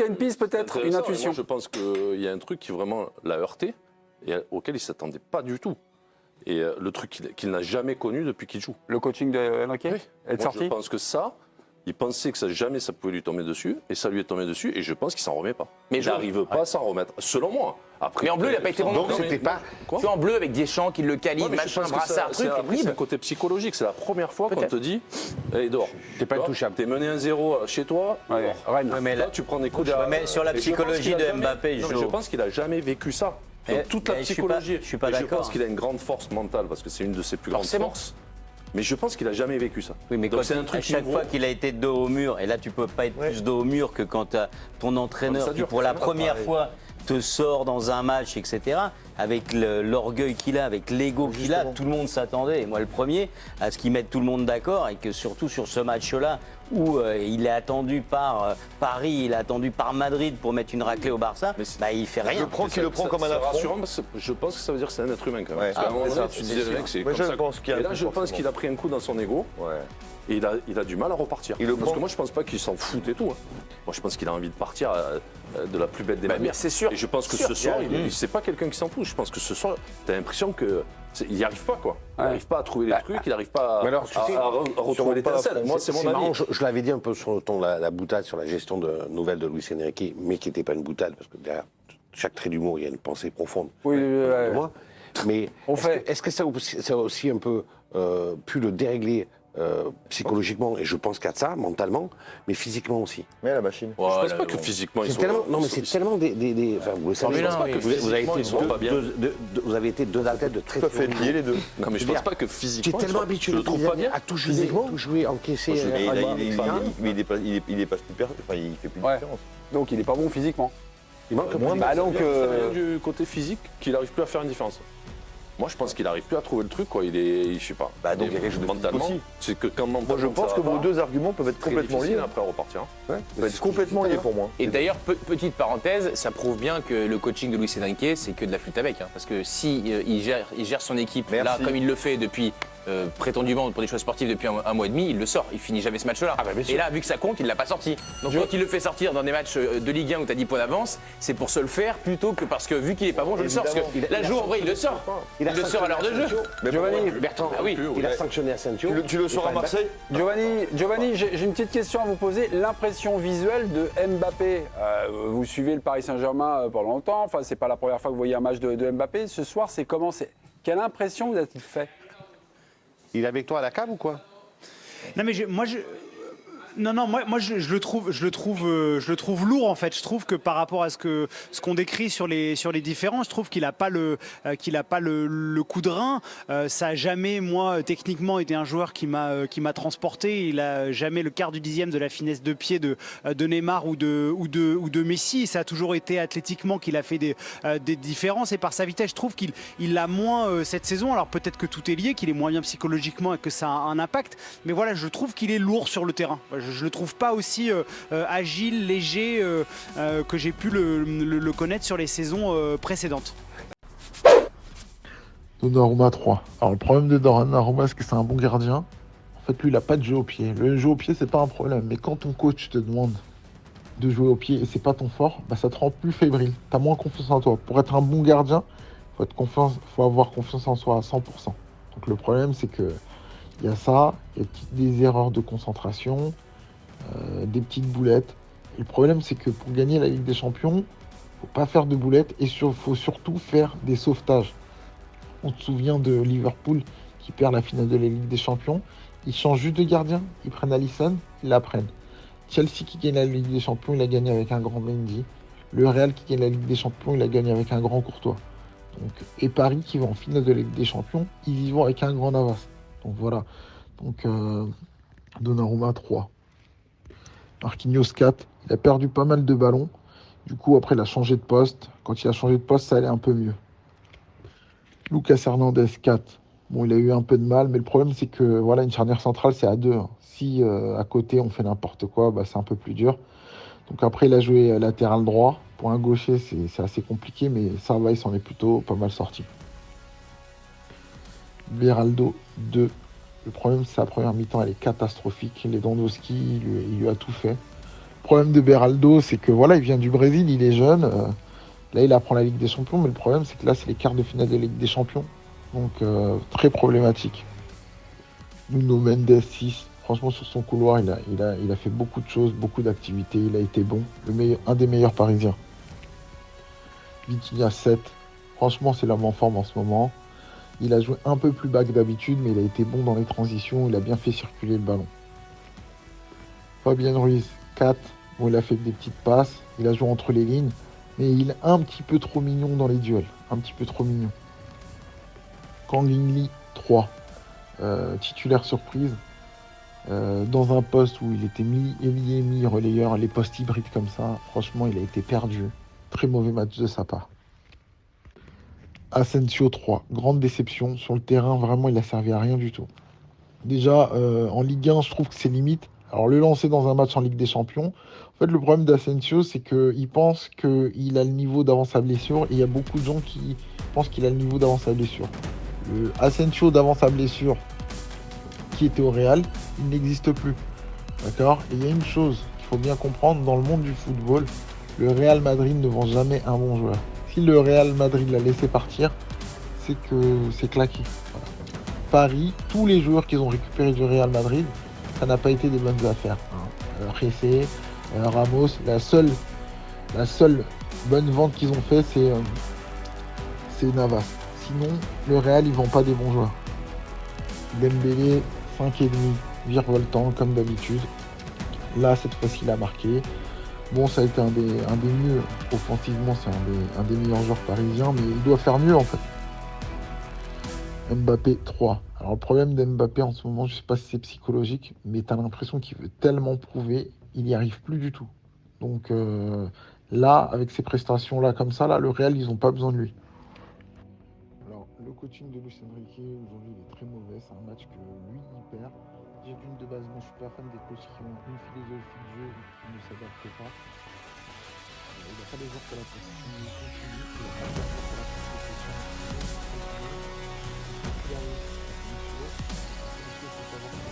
qu'il y a une piste peut-être, une intuition. Moi, je pense qu'il y a un truc qui vraiment l'a heurté et auquel il ne s'attendait pas du tout. Et le truc qu'il n'a jamais connu depuis qu'il joue. Le coaching de Henrique est sorti. Je pense que ça, il pensait que jamais ça pouvait lui tomber dessus, et ça lui est tombé dessus, et je pense qu'il s'en remet pas. Mais il n'arrive pas à s'en remettre, selon moi. Après, mais en bleu, il n'a pas été bon. Donc c'était pas. Tu vois, en bleu avec Deschamps qui le calibre, machin, brassard, truc. C'est un côté psychologique. C'est la première fois qu'on te dit, allez, dors. T'es pas intouchable. T'es mené 1-0 chez toi. Ouais, Rennes. Ouais, mais Là, tu prends des coups derrière. mais sur la psychologie de Mbappé, je pense qu'il a jamais vécu ça. Donc, toute la psychologie. Je suis pas d'accord. Je pense qu'il a une grande force mentale parce que c'est une de ses plus grandes forces. Mais je pense qu'il a jamais vécu ça. Oui, mais donc c'est un truc à chaque fois qu'il a été dos au mur, et là tu peux pas être plus dos au mur que quand ton entraîneur qui pour la première fois te sort dans un match, etc., avec l'orgueil qu'il a, avec l'ego qu'il a, tout le monde s'attendait, et moi le premier, à ce qu'il mette tout le monde d'accord, et que surtout sur ce match-là, où il est attendu par Paris, il est attendu par Madrid pour mettre une raclée au Barça, bah, il fait rien. Il le prend comme un affront. Rassurant parce que je pense que ça veut dire que c'est un être humain quand même. Ouais. Parce qu'à un moment donné, tu disais le mec, c'est comme ça. Et là, je pense qu'il a pris un coup dans son ego. Et il a du mal à repartir. Parce que moi, je pense pas qu'il s'en fout et tout. Moi, je pense qu'il a envie de partir de la plus belle des manières. C'est sûr. Et je pense que ce soir, c'est pas quelqu'un qui s'en fout. Je pense que ce soir, tu as l'impression qu'il n'y arrive pas, quoi. Il n'arrive pas à trouver les trucs, il n'arrive pas à retrouver l'étincelle. Moi, c'est mon avis. Je l'avais dit un peu sur le ton de la boutade, sur la gestion nouvelle de Luis Enrique, mais qui n'était pas une boutade, parce que derrière chaque trait d'humour, il y a une pensée profonde. Oui, mais est-ce que ça a aussi un peu pu le dérégler psychologiquement, et je pense qu'à ça, mentalement, mais physiquement aussi. Mais la machine. Je ne pense pas que physiquement ils sont. Non, mais c'est tellement des. Enfin, vous le savez, vous avez été deux athlètes de très. Tout à fait liés les deux. Non, mais je pense pas que physiquement. Tu es tellement habitué à tout jouer, encaisser. Mais il dépasse plus personne. Enfin, il fait plus de différence. Donc il n'est pas bon physiquement. Il manque moins. Donc ça vient du côté physique qu'il n'arrive plus à faire une différence. Moi, je pense qu'il n'arrive plus à trouver le truc, quoi. Je sais pas. Donc il y a quelque chose de mentalement. aussi. C'est que quand Moi, je pense que vos deux arguments peuvent être complètement liés. Après, repartir. Peuvent être complètement liés pour moi. Et d'ailleurs, petite parenthèse, ça prouve bien que le coaching de Luis Enrique, c'est que de la flûte avec. Parce que si il gère son équipe là, comme il le fait depuis prétendument pour des choses sportives depuis un mois et demi, il le sort. Il finit jamais ce match-là. Et là, vu que ça compte, il l'a pas sorti. Donc quand il le fait sortir dans des matchs de Ligue 1 où tu as 10 points d'avance, c'est pour se le faire plutôt que parce que vu qu'il est pas bon, je le sors. Parce que là, jour en vrai, il le sort. Il le sort à l'heure de jeu. Giovanni, Bertrand, il a sanctionné Asensio. Tu le sors à Marseille. Giovanni, j'ai une petite question à vous poser. L'impression visuelle de Mbappé, vous suivez le Paris Saint-Germain pendant longtemps, enfin c'est pas la première fois que vous voyez un match de Mbappé. Ce soir, c'est comment, quelle impression vous a-t-il fait? Il est avec toi à la cave ou quoi? Non mais moi je le trouve lourd en fait. Je trouve que par rapport à ce qu'on décrit sur les différents, je trouve qu'il a pas le coup de rein. Ça a jamais, moi, techniquement, été un joueur qui m'a transporté. Il a jamais le quart du dixième de la finesse de pied de Neymar ou de Messi. Ça a toujours été athlétiquement qu'il a fait des différences, et par sa vitesse, je trouve qu'il l'a moins cette saison. Alors peut-être que tout est lié, qu'il est moins bien psychologiquement et que ça a un impact. Mais voilà, je trouve qu'il est lourd sur le terrain. Je ne le trouve pas aussi agile, léger que j'ai pu le connaître sur les saisons précédentes. Donnarumma 3. Alors le problème de Donnarumma, c'est que c'est un bon gardien. En fait, lui, il n'a pas de jeu au pied. Le jeu au pied, c'est pas un problème. Mais quand ton coach te demande de jouer au pied et c'est pas ton fort, bah, ça te rend plus fébrile. Tu as moins confiance en toi. Pour être un bon gardien, faut avoir confiance en soi à 100%. Donc le problème, c'est que il y a ça, il y a des erreurs de concentration, des petites boulettes. Et le problème, c'est que pour gagner la Ligue des Champions, il ne faut pas faire de boulettes et il faut surtout faire des sauvetages. On se souvient de Liverpool qui perd la finale de la Ligue des Champions. Ils changent juste de gardien, ils prennent Alisson, ils la prennent. Chelsea qui gagne la Ligue des Champions, il a gagné avec un grand Mendy. Le Real qui gagne la Ligue des Champions, il a gagné avec un grand Courtois. Donc, et Paris qui va en finale de la Ligue des Champions, ils y vont avec un grand Navas. Donc voilà. Donc Donnarumma 3. Marquinhos 4. Il a perdu pas mal de ballons. Du coup, après, il a changé de poste. Quand il a changé de poste, ça allait un peu mieux. Lucas Hernandez 4. Bon, il a eu un peu de mal, mais le problème, c'est que voilà, une charnière centrale, c'est à 2. Si à côté, on fait n'importe quoi, bah, c'est un peu plus dur. Donc après, il a joué latéral droit. Pour un gaucher, c'est assez compliqué, mais ça va, il s'en est plutôt pas mal sorti. Beraldo 2. Le problème, c'est que sa première mi-temps, elle est catastrophique. Lewandowski, il lui a tout fait. Le problème de Beraldo, c'est que voilà, il vient du Brésil, il est jeune. Là, il apprend la Ligue des Champions, mais le problème, c'est que là, c'est les quarts de finale de la Ligue des Champions. Donc, très problématique. Nuno Mendes, 6. Franchement, sur son couloir, il a fait beaucoup de choses, beaucoup d'activités. Il a été bon. Un des meilleurs Parisiens. Vitinha, 7. Franchement, c'est l'homme en forme en ce moment. Il a joué un peu plus bas que d'habitude, mais il a été bon dans les transitions. Il a bien fait circuler le ballon. Fabien Ruiz, 4. Bon, il a fait des petites passes. Il a joué entre les lignes. Mais il est un petit peu trop mignon dans les duels. Un petit peu trop mignon. Kang In Lee, 3. Titulaire surprise. Dans un poste où il était mi-ailier, mi-relayeur. Les postes hybrides comme ça, franchement, il a été perdu. Très mauvais match de sa part. Asensio, 3. Grande déception. Sur le terrain, vraiment, il a servi à rien du tout. Déjà, en Ligue 1, je trouve que c'est limite. Alors, le lancer dans un match en Ligue des Champions, en fait, le problème d'Asensio, c'est qu'il pense qu'il a le niveau d'avant sa blessure. Et il y a beaucoup de gens qui pensent qu'il a le niveau d'avant sa blessure. Le Asensio d'avant sa blessure, qui était au Real, il n'existe plus. D'accord? Et il y a une chose qu'il faut bien comprendre, dans le monde du football, le Real Madrid ne vend jamais un bon joueur. Si le Real Madrid l'a laissé partir, c'est que c'est claqué. Voilà. Paris, tous les joueurs qu'ils ont récupérés du Real Madrid, ça n'a pas été des bonnes affaires. Ressé, Ramos, la seule bonne vente qu'ils ont fait, c'est Navas. Sinon, le Real, ils ne vend pas des bons joueurs. Dembélé, 5,5, virevoltant comme d'habitude. Là, cette fois-ci, il a marqué. Bon, ça a été un des mieux. Offensivement, c'est un des meilleurs joueurs parisiens, mais il doit faire mieux en fait. Mbappé, 3. Alors, le problème d'Mbappé en ce moment, je ne sais pas si c'est psychologique, mais tu as l'impression qu'il veut tellement prouver, il n'y arrive plus du tout. Donc là, avec ces prestations-là comme ça, là, le Real, ils n'ont pas besoin de lui. Alors, le coaching de Luis Enrique, aujourd'hui, il est très mauvais. C'est un match que lui, il perd. J'ai d'une de base, moi, je suis pas fan des coachs qui ont une philosophie de jeu et qui ne s'adaptent pas. Il n'a pas les joueurs pour la continue. Il n'a pas les joueurs pour la possession. Il a réussi à